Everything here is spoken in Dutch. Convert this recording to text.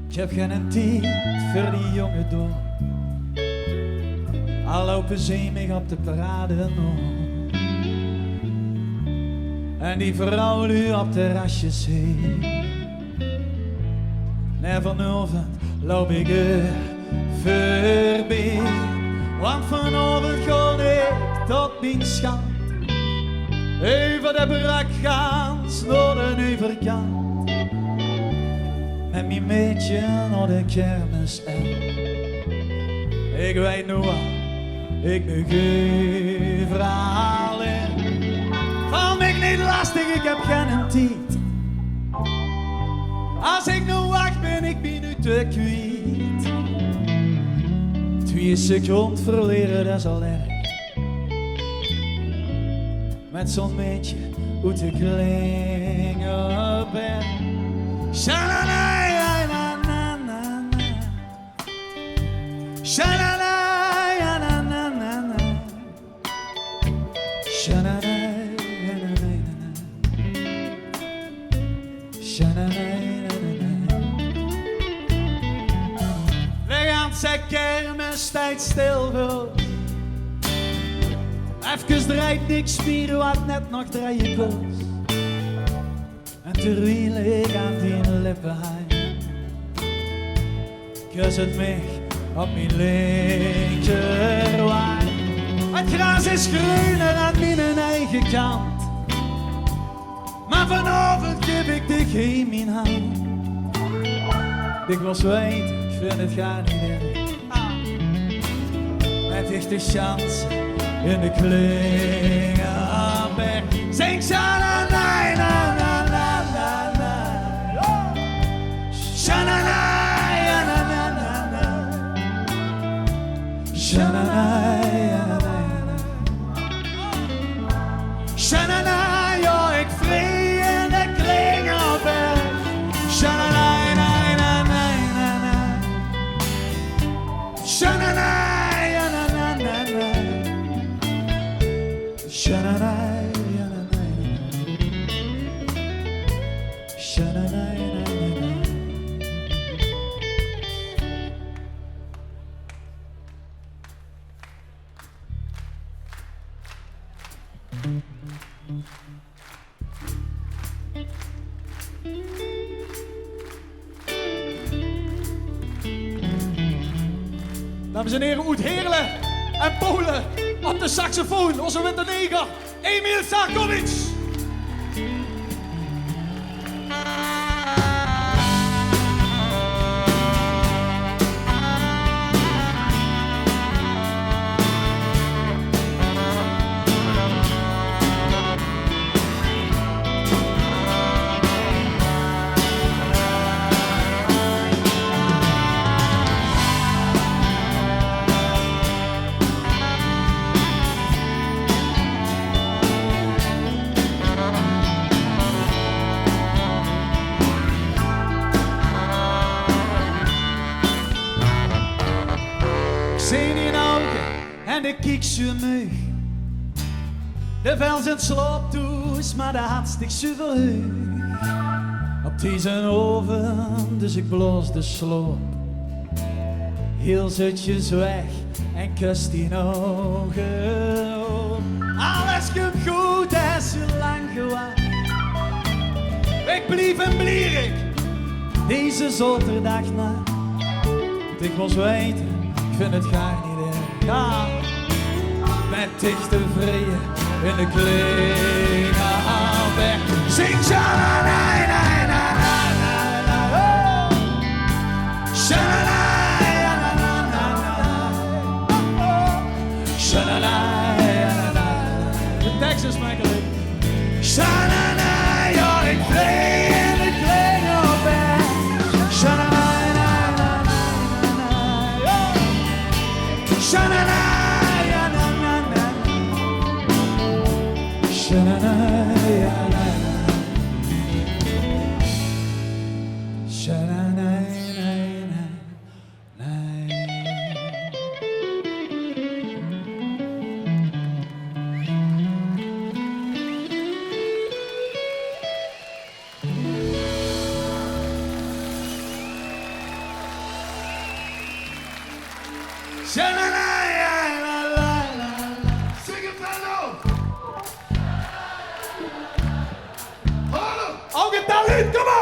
Ik heb geen tijd voor die jonge door. Al lopen ze mij op de parade nog. En die vrouw nu op terrasjes heen. En vanavond loop ik er voorbij. Want vanavond ga ik tot mijn schat. Over de brak gaan, naar de overkant. Met mijn meidje naar de kermis en ik weet nog wat ik nu geef verhalen. Val me niet lastig, ik heb geen tijd. Als ik nu wacht ben ik minuten kwijt. 2 seconden verleren, dat is al erg. Met zo'n meidje uit de klingelbed. Sha-la-la-la-la-la-la. Sha-la-la-la-la-la-la. Sha-la-la-la-la-la-la. Sha-la-la-la-la-la. We gaan zijn kermistijd stil voor. Even draait niks meer wat net nog draaien kost. En terwijl ik aan die lippen hang, kus het mij op mijn linkerwang. Het gras is groener aan mijn eigen kant, maar vanavond geef ik de geen mijn hand. Ik was weten, ik vind het gar niet erg. Met echte chance in de klingelberg. Zing sha-la-la-la-la-la-la. Sha-la-la-la-la-la-la. Sha-la-la-la-la-la. Sha-la-la, ja, ik vrij in de klingelberg. Sha-la-la-la-la-la-la. Sha-la-la. Dames en heren, uit Heerlen en Polen op de saxofoon, onze winterneger, Emil Sarkovic. En de kiekse mug. De vel zijn slooptoes, maar de hartstikke verheug. Op deze oven, dus ik bloos de sloop. Heel zutjes weg en kust die ogen. Alles komt goed, en zo lang gewacht. Ik blief en blierig, deze zoterdag na. Want ik was weten, ik vind het gaar niet erg. Ja. Met dichte vrije in de klingelberg. Zing sha-la-la-la-la-la-la. Sha-la-la-la-la-la-la. Sha-la-la-la-la-la. De tekst is mijn geluk. Sha-la-la, ja, ik vrij in de klingelberg. Sha-la-la-la-la-la-la. Sha-la-la. Zing het dan nog. Ook het talent, kom